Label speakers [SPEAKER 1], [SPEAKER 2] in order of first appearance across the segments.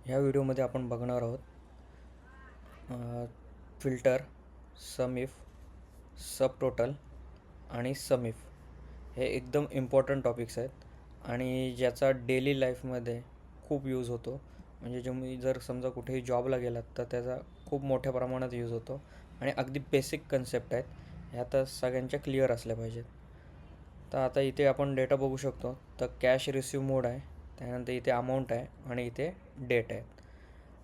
[SPEAKER 1] ह्या व्हिडिओमध्ये आपण बघणार आहोत filter, sum if, sub total आणि सम इफ. हे एकदम इम्पॉर्टंट टॉपिक्स आहेत आणि ज्याचा डेली लाईफमध्ये खूप यूज होतो. म्हणजे तुम्ही जर समजा कुठेही जॉबला गेलात तर त्याचा खूप मोठ्या प्रमाणात यूज होतो आणि अगदी बेसिक कन्सेप्ट आहेत. ह्या तर सगळ्यांच्या क्लिअर असल्या पाहिजेत. तर आता इथे आपण डेटा बघू शकतो. तर कॅश रिसीव मोड आहे, त्यानंतर इथे अमाऊंट आहे आणि इथे डेट आहे.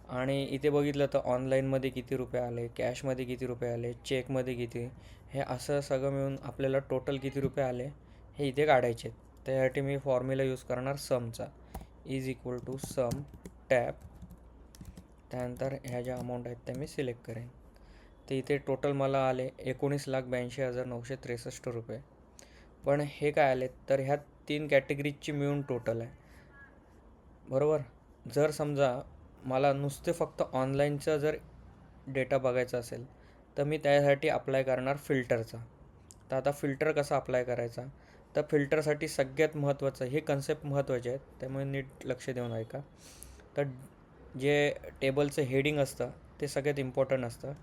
[SPEAKER 1] आणि इथे बघितलं तर ऑनलाईनमध्ये किती रुपये आले, कॅशमध्ये किती रुपये आले, चेकमध्ये किती, हे असं सगळं मिळून आपल्याला टोटल किती रुपये आले हे इथे काढायचे आहेत. त्यासाठी मी फॉर्म्युला यूज करणार समचा. Is equal to sum tab, त्यानंतर ह्या ज्या अमाऊंट आहेत त्या मी सिलेक्ट करेन. तर इथे टोटल मला आले 19,82,963 रुपये. पण हे काय आले तर ह्या 3 कॅटेगरीजची मिळून टोटल आहे, बरोबर. जर समजा मला नुसते फक्त ऑनलाईनचा जर डेटा बघायचा असेल तर मी त्यासाठी अप्लाय करणार फिल्टरचा. तर आता फिल्टर कसा अप्लाय करायचा, तर फिल्टरसाठी सगळ्यात महत्त्वाचं, हे कन्सेप्ट महत्त्वाचे आहेत त्यामुळे नीट लक्ष देऊन ऐका. तर जे टेबलचं हेडिंग असतं ते सगळ्यात इम्पॉर्टंट असतं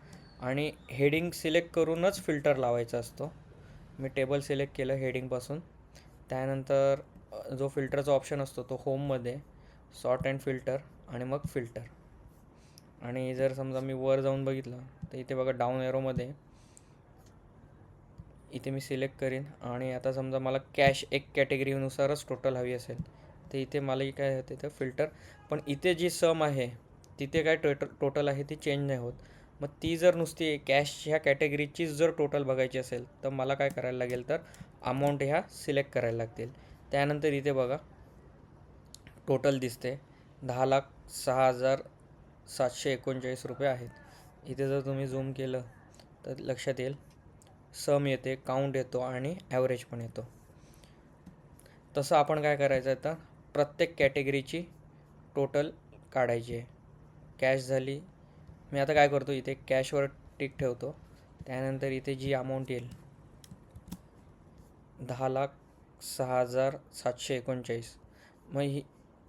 [SPEAKER 1] आणि हेडिंग सिलेक्ट करूनच फिल्टर लावायचा असतो. मी टेबल सिलेक्ट केलं हेडिंगपासून, त्यानंतर जो फिल्टरचा ऑप्शन असतो तो होममध्ये, सॉर्ट अँड फिल्टर आणि मग फिल्टर. आणि जर समजा मी वर जाऊन बघितलं तर इथे बघा डाऊन एरोमध्ये इथे मी सिलेक्ट करीन. आणि आता समजा मला कॅश एक कॅटेगरीनुसारच टोटल हवी असेल तर इथे मला काय होते तर फिल्टर. पण इथे जी सम आहे तिथे काय टोटल आहे ती चेंज नाही होत. मग ती जर नुसती कॅश ह्या कॅटेगरीचीच जर टोटल बघायची असेल तर मला काय करायला लागेल तर अमाऊंट ह्या सिलेक्ट करायला लागतील. त्यानंतर इथे बघा टोटल दिसते 10,06,739 रुपये आहेत. इथे जर तुम्ही झूम केलं तर लक्षात येईल सम येते, काउंट येतो आणि ॲव्हरेज पण येतो. तसं आपण काय करायचं आहे तर प्रत्येक कॅटेगरीची टोटल काढायची आहे. कॅश झाली, मी आता काय करतो इथे कॅशवर टिक ठेवतो. त्यानंतर इथे जी अमाऊंट येईल 10,06,739, मग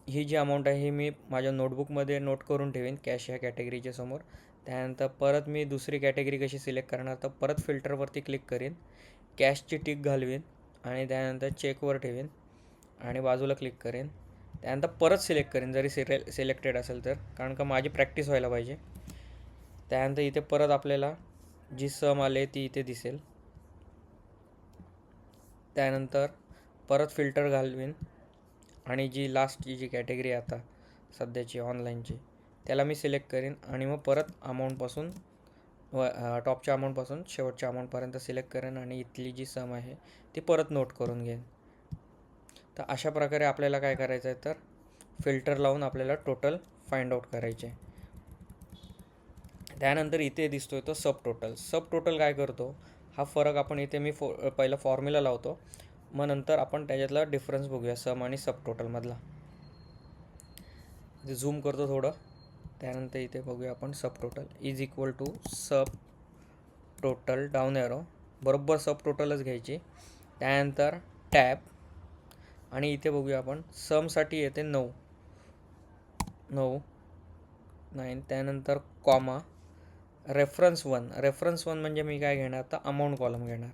[SPEAKER 1] ही जी अमाऊंट आहे ही मी माझ्या नोटबुकमध्ये नोट करून ठेवीन कॅश ह्या कॅटेगरीच्या समोर. त्यानंतर परत मी दुसरी कॅटेगरी कशी सिलेक्ट करणार तर परत फिल्टरवरती क्लिक करीन, कॅशची टिक घालवीन आणि त्यानंतर चेकवर ठेवीन आणि बाजूला क्लिक करेन. त्यानंतर परत सिलेक्ट करेन जरी सिलेक्टेड असेल तर, कारण का माझी प्रॅक्टिस व्हायला पाहिजे. त्यानंतर इथे परत आपल्याला जी सम आले ती इथे दिसेल. त्यानंतर परत फिल्टर घालवीन आणि जी लास्टची जी कॅटेगरी आहे आता सध्याची ऑनलाईनची त्याला मी सिलेक्ट करेन आणि मग परत अमाऊंटपासून टॉपच्या अमाऊंटपासून शेवटच्या अमाऊंटपर्यंत सिलेक्ट करेन आणि इथली जी सम आहे ती परत नोट करून घेईन. तर अशा प्रकारे आपल्याला काय करायचं आहे तर फिल्टर लावून आपल्याला टोटल फाइंड आउट करायचे. त्यानंतर इथे दिसतोय तो सब टोटल. सब टोटल काय करतो हा फरक आपण इथे मी पहिला फॉर्म्युला लावतो, मग नंतर आपण त्याच्यातला डिफरन्स बघूया सम आणि सब टोटलमधला. इथे झूम करतो थोडं, त्यानंतर इथे बघूया आपण sub total is equal to sub total down arrow, बरोबर सब टोटलच घ्यायची. त्यानंतर टॅब आणि इथे बघूया आपण समसाठी येते 9, 9, त्यानंतर कॉमा, रेफरन्स 1 म्हणजे मी काय घेणार तर अमाऊंट कॉलम घेणार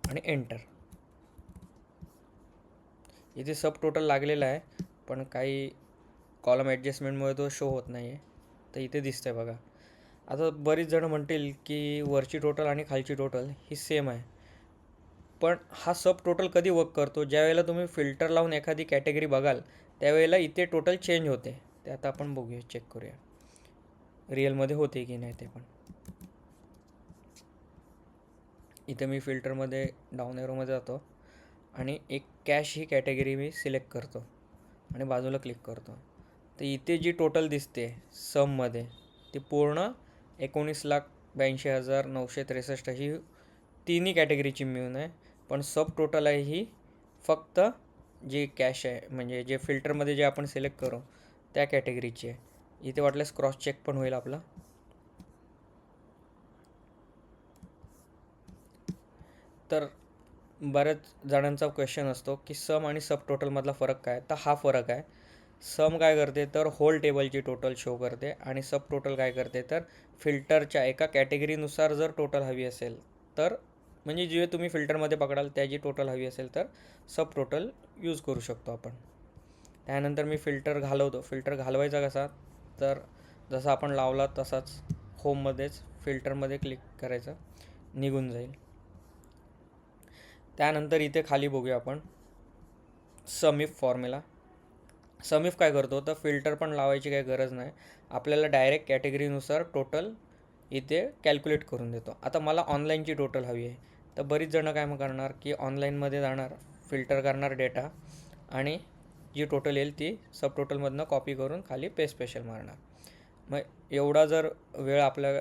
[SPEAKER 1] आणि एंटर. इथे सब टोटल लागलेला आहे पण काही कॉलम ॲडजस्टमेंटमुळे तो शो होत नाही आहे. तर इथे दिसतंय बघा. आता बरीच जणं म्हणतील की वरची टोटल आणि खालची टोटल ही सेम आहे, पण हा सब टोटल कधी वर्क करतो ज्यावेळेला तुम्ही फिल्टर लावून एखादी कॅटेगरी बघाल त्यावेळेला इथे टोटल चेंज होते. ते आता आपण बघूया, चेक करूया रिअलमध्ये होते की नाही ते पण. इथे मी फिल्टरमध्ये डाऊन एरोमध्ये जातो आणि एक कॅश ही कॅटेगरी मी सिलेक्ट करतो आणि बाजूला क्लिक करतो. तर इथे जी टोटल दिसते सममध्ये ती पूर्ण 19,82,963 ही तिन्ही कॅटेगरीची मिळून आहे. पण सब टोटल आहे ही फक्त जी कॅश आहे म्हणजे जे फिल्टरमध्ये जे आपण सिलेक्ट करू त्या कॅटेगरीची आहे. इथे वाटल्यास क्रॉस चेक पण होईल आपला. तर बऱ्याच जणांचा क्वेश्चन असतो की सम आणि सब टोटलमधला फरक काय. तर हा फरक आहे. सम काय करते तर होल टेबलची टोटल शो करते आणि सब टोटल काय करते तर फिल्टरच्या एका कॅटेगरीनुसार जर टोटल हवी असेल तर म्हणजे जे तुम्ही फिल्टरमध्ये पकडाल त्याची टोटल हवी असेल तर सब टोटल यूज करू शकतो आपण. त्यानंतर मी फिल्टर घालवतो. फिल्टर घालवायचा कसा तर जसा आपण लावला तसाच होममध्येच फिल्टरमध्ये क्लिक करायचं, निघून जाईल. त्यानंतर इथे खाली बघूया आपण सम इफ फॉर्म्युला. सम इफ काय करतो तर फिल्टर पण लावायची काही गरज नाही, आपल्याला डायरेक्ट कॅटेगरीनुसार टोटल इथे कॅल्क्युलेट करून देतो. आता मला ऑनलाईनची टोटल हवी आहे तर बरीच जणं काय मग करणार की ऑनलाईनमध्ये जाणार, फिल्टर करणार डेटा आणि जी टोटल येईल ती सब टोटलमधनं कॉपी करून खाली पेस्ट स्पेशल मारणार. मग एवढा जर वेळ आपल्या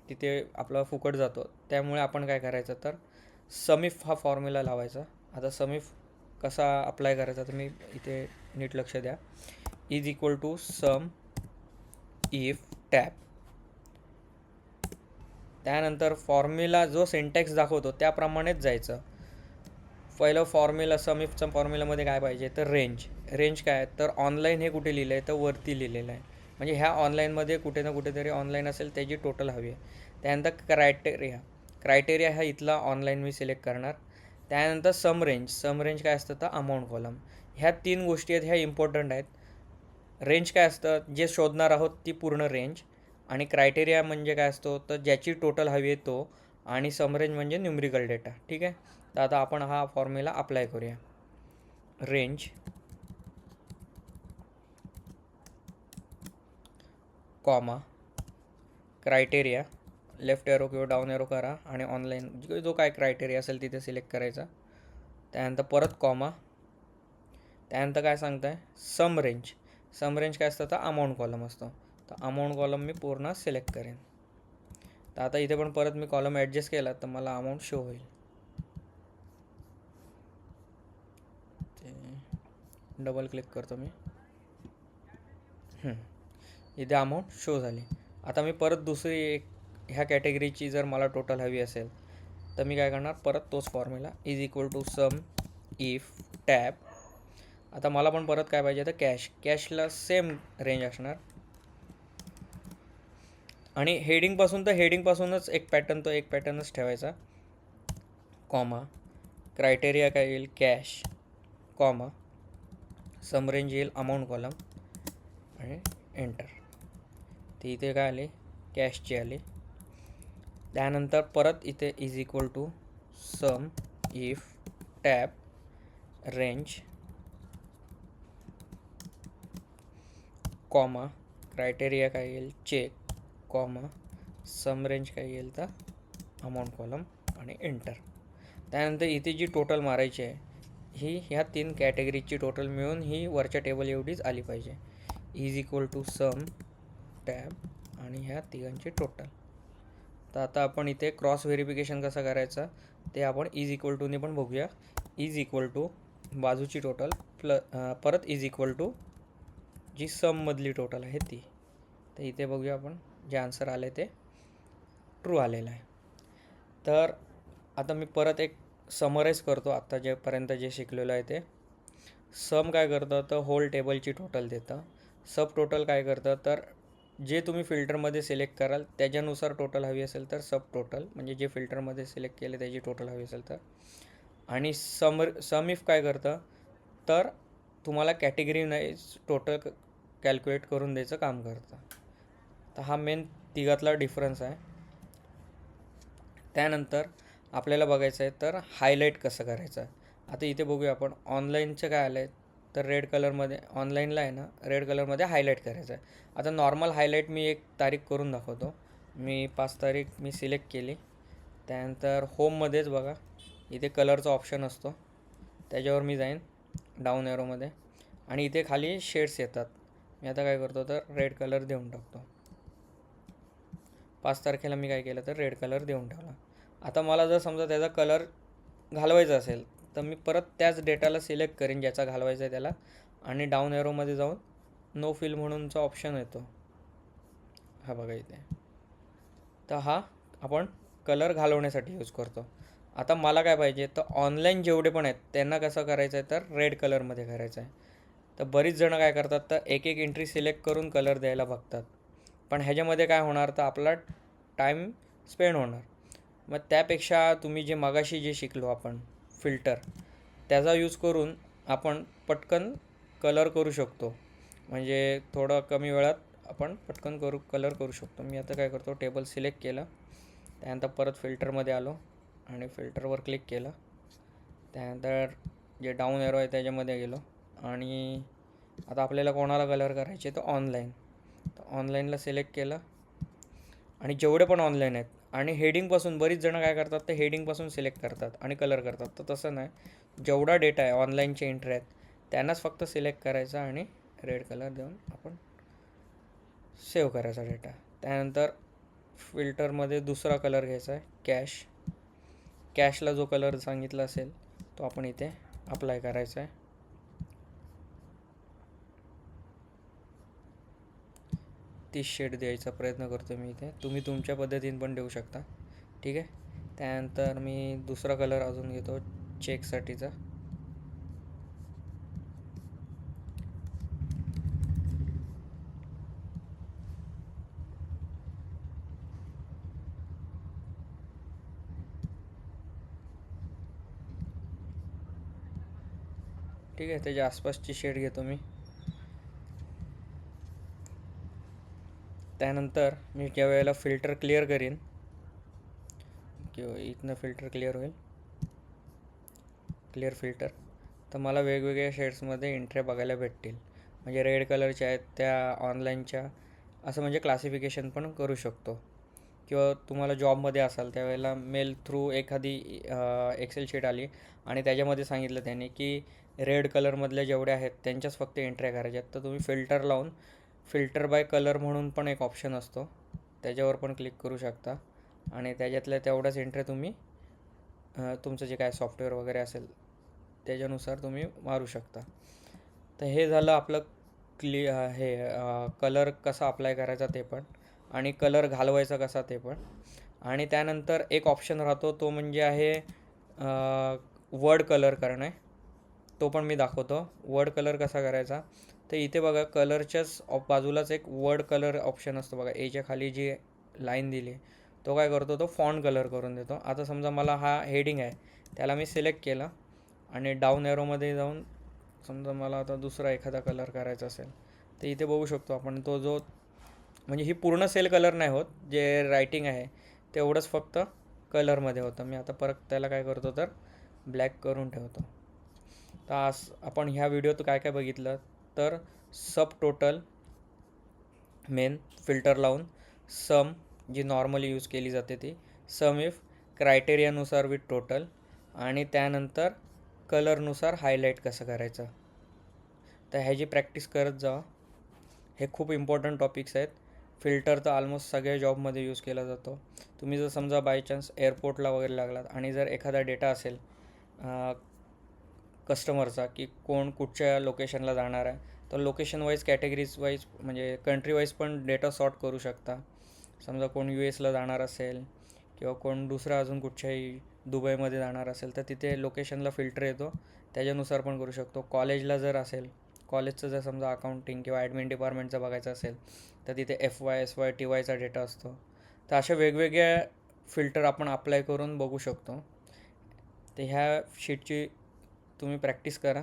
[SPEAKER 1] तिथे आपला फुकट जातो. त्यामुळे आपण काय करायचं तर समिफ हा फॉर्म्युला लावायचा. आता समिफ कसा अप्लाय करायचा तर मी इथे नीट लक्ष द्या. Is equal to sum if tab. त्यानंतर फॉर्म्युला जो सिंटॅक्स दाखवतो त्याप्रमाणेच जायचं. पहिलं फॉर्म्युला समिफच्या फॉर्म्युलामध्ये काय पाहिजे तर रेंज. रेंज काय तर ऑनलाईन हे कुठे लिहिलं आहे तर वरती लिहिलेलं आहे, म्हणजे ह्या ऑनलाईनमध्ये कुठे ना कुठेतरी ऑनलाईन असेल त्याची टोटल हवी आहे. त्यानंतर क्रायटेरिया. क्रायटेरिया हा इथला ऑनलाईन मी सिलेक्ट करणार. त्यानंतर सम रेंज. सम रेंज काय असतं तर अमाऊंट कॉलम. ह्या 3 गोष्टी आहेत, ह्या इम्पॉर्टंट आहेत. रेंज काय असतं जे शोधणार आहोत ती पूर्ण रेंज, आणि क्रायटेरिया म्हणजे काय असतो तर ज्याची टोटल हवी आहे तो, आणि सम रेंज म्हणजे न्यूमरिकल डेटा. ठीक आहे. तर आता आपण हा फॉर्म्युला अप्लाय करूया. Range comma criteria, left arrow किंवा डाऊन एरो करा आणि ऑनलाईन जो काय क्रायटेरिया असेल तिथे सिलेक्ट करायचा. त्यानंतर परत कॉमा. त्यानंतर काय सांगतं आहे सम रेंज. सम रेंज काय असतं तर अमाऊंट कॉलम असतो. तर अमाऊंट कॉलम मी पूर्ण सिलेक्ट करेन. तर आता इथे पण परत मी कॉलम ॲडजस्ट केला तर मला अमाऊंट शो होईल. ते डबल क्लिक करतो मी. इथे अमाऊंट शो झाली. आता मी परत दुसरी एक ह्या कॅटेगरीची जर मला टोटल हवी असेल तर मी काय करणार परत तोच formula is equal to sum if tab. आता मला पण परत काय पाहिजे तर कॅश. कॅशला सेम रेंज असणार आणि हेडिंगपासूनच एक पॅटर्नच ठेवायचा. कॉमा क्रायटेरिया काय येईल कॅश, कॉमा सम रेंज येईल अमाऊंट कॉलम आणि एंटर. ते इथे काय आले कॅशची आली. त्यानंतर परत इथे is equal to sum if tab range comma criteria काय येईल चेक, कॉमा सम रेंज काय येईल तर अमाऊंट कॉलम आणि एंटर. त्यानंतर इथे जी टोटल मारायची आहे ही ह्या 3 कॅटेगरीची टोटल मिळून ही वरच्या टेबल एवढीच आली पाहिजे. Is equal to sum tab आणि ह्या तिघांची टोटल. तर आता आपण इथे क्रॉस व्हेरिफिकेशन कसं करायचं ते आपण इज इक्वल टूने पण बघूया. इज इक्वल टू बाजूची टोटल परत इज इक्वल टू जी सममधली टोटल आहे ती. तर इथे बघूया आपण जे आन्सर आले ते ट्रू आलेलं आहे. तर आता मी परत एक समराईज करतो आत्ता जेपर्यंत जे शिकलेलं आहे ते. सम काय करतं तर होल टेबलची टोटल देतं. सब टोटल काय करतं तर जे तुम्ही फिल्टरमध्ये सिलेक्ट कराल त्याच्यानुसार टोटल हवी असेल तर सब टोटल, म्हणजे जे फिल्टरमध्ये सिलेक्ट केले त्याची टोटल हवी असेल तर. आणि सम इफ काय करतं तर तुम्हाला कॅटेगरी वाईज टोटल कॅल्क्युलेट करून द्यायचं काम करतं. तर हा मेन तिघातला डिफरन्स आहे. त्यानंतर आपल्याला बघायचं आहे तर हायलाईट कसं करायचं. आता इथे बघूया आपण ऑनलाईनचं काय आलं आहे तर रेड कलरमध्ये ऑनलाईनला आहे ना रेड कलरमध्ये हायलाईट करायचं आहे. आता नॉर्मल हायलाईट मी एक तारीख करून दाखवतो. मी 5 तारीख मी सिलेक्ट केली. त्यानंतर होममध्येच बघा इथे कलरचा ऑप्शन असतो, त्याच्यावर मी जाईन डाऊन एरोमध्ये आणि इथे खाली शेड्स येतात. मी आता काय करतो तर रेड कलर देऊन टाकतो. 5 तारखेला मी काय केलं तर रेड कलर देऊन ठेवला. आता मला जर समजा त्याचा कलर घालवायचा असेल तर मी परत त्याच डेटाला सिलेक्ट करेन ज्याचा घालवायचा आहे त्याला, आणि डाऊन एरोमध्ये जाऊन नो फिल म्हणूनचा ऑप्शन येतो हा बघा इथे. तर हा आपण कलर घालवण्यासाठी यूज करतो. आता मला काय पाहिजे, तर ऑनलाईन जेवढे पण आहेत त्यांना कसं करायचं आहे, तर रेड कलरमध्ये करायचं आहे. तर बरीच जणं काय करतात, तर एक एक एंट्री सिलेक्ट करून कलर द्यायला बघतात. पण ह्याच्यामध्ये काय होणार, तर आपला टाईम स्पेंड होणार. मग त्यापेक्षा तुम्ही जे मगाशी जे शिकलो आपण फिल्टर, त्याचा यूज करून आपण पटकन कलर करू शकतो. म्हणजे थोडं कमी वेळात आपण पटकन कलर करू शकतो. मी आता काय करतो, टेबल सिलेक्ट केलं, त्यानंतर परत फिल्टरमध्ये आलो आणि फिल्टरवर क्लिक केलं. त्यानंतर जे डाऊन एरो आहे त्याच्यामध्ये गेलो आणि आता आपल्याला कोणाला कलर करायचे, तर ऑनलाईन. तर ऑनलाईनला सिलेक्ट केलं आणि जेवढे पण ऑनलाईन आहेत आणि हेडिंगपासून बरीच जणं काय करतात, तर हेडिंगपासून सिलेक्ट करतात आणि कलर करतात. तर तसं नाही, जेवढा डेटा आहे ऑनलाईनचे एंट्री आहेत त्यांनाच फक्त सिलेक्ट करायचा आणि रेड कलर देऊन आपण सेव्ह करायचा डेटा. त्यानंतर फिल्टरमध्ये दुसरा कलर घ्यायचा आहे, कॅशला जो कलर सांगितला असेल तो आपण इथे अप्लाय करायचा आहे. 30 शेड द्यायचा प्रयत्न करतो मी इथे. तुम्ही तुमच्या पद्धतीने पण देऊ शकता. ठीक आहे. त्यानंतर मी दुसरा कलर अजून घेतो चेकसाठीचा. ठीक आहे, त्याच्या आसपासची शेड घेतो मी. त्यानंतर मी ज्या वेळेला फिल्टर क्लिअर करीन किंवा इथनं फिल्टर क्लिअर होईल, क्लिअर फिल्टर, तर मला वेगवेगळ्या शेड्समध्ये एंट्र्या बघायला भेटतील. म्हणजे रेड कलरच्या आहेत त्या ऑनलाईनच्या, असं म्हणजे क्लासिफिकेशन पण करू शकतो. किंवा तुम्हाला जॉबमध्ये असाल त्यावेळेला मेल थ्रू एखादी एक्सेल शीट आली आणि त्याच्यामध्ये सांगितलं त्याने की रेड कलरमधल्या जेवढ्या आहेत त्यांच्याच फक्त एंट्र्या करायच्या आहेत, तर तुम्ही फिल्टर लावून फिल्टर बाय कलर म्हणून पण एक ऑप्शन असतो, त्याच्यावर पण क्लिक करू शकता आणि त्याच्यातल्या तेवढ्याच एंट्र्या तुम्ही तुमचं जे काय सॉफ्टवेअर वगैरे असेल त्याच्यानुसार तुम्ही मारू शकता. तर हे झालं आपलं हे कलर कसा अप्लाय करायचा ते पण, आणि कलर घालवायचा कसा ते पण. आणि त्यानंतर एक ऑप्शन राहतो, तो म्हणजे आहे वर्ड कलर करणे. तो पण मी दाखवतो. वर्ड कलर कसा करायचा, तर इथे बघा कलरच्याच बाजूलाच एक वर्ड कलर ऑप्शन असतो बघा. एच्या खाली जी लाईन दिली तो काय करतो, तो फॉन्ट कलर करून देतो. आता समजा मला हा हेडिंग आहे, त्याला मी सिलेक्ट केलं आणि डाऊन एरोमध्ये जाऊन समजा मला आता दुसरा एखादा कलर करायचा असेल, तर इथे बघू शकतो आपण तो जो, म्हणजे ही पूर्ण सेल कलर नाही होत, जे रायटिंग आहे तेवढंच फक्त कलरमध्ये होतं. मी आता परत त्याला काय करतो, तर ब्लॅक करून ठेवतो. तर आज आपण ह्या व्हिडिओत काय काय बघितलं, तर सब टोटल मेन फिल्टर लावून, सम जी नॉर्मली यूज केली जाते ती, सम इफ क्रायटेरियानुसार विथ टोटल, आणि त्यानंतर कलरनुसार हायलाईट कसं करायचं. तर ह्याची प्रॅक्टिस करत जा. हे खूप इम्पॉर्टंट टॉपिक्स आहेत. फिल्टर तर ऑलमोस्ट सगळ्या जॉबमध्ये यूज केला जातो. तुम्ही जर समजा बाय चान्स एअरपोर्टला वगैरे लागलात आणि जर एखादा डेटा असेल कस्टमरचा, की कोण कुठच्या लोकेशनला जाणार आहे, तर लोकेशन वाईज कॅटेगरीज वाईज म्हणजे कंट्री वाईज पण डेटा सॉर्ट करू शकता. समजा कोण US ला जाणार असेल किंवा कोण दुसरा अजून कुठच्याही दुबईमध्ये जाणार असेल, तर तिथे लोकेशनला फिल्टर येतो, त्याच्यानुसार पण करू शकतो. कॉलेजला जर असेल, कॉलेजचं जर समजा अकाउंटिंग किंवा ॲडमिन डिपार्टमेंटचं बघायचं असेल, तर तिथे FY SY TYचा डेटा असतो. तर अशा वेगवेगळ्या फिल्टर आपण अप्लाय करून बघू शकतो. तर ह्या शीटची तुम्ही प्रॅक्टिस करा.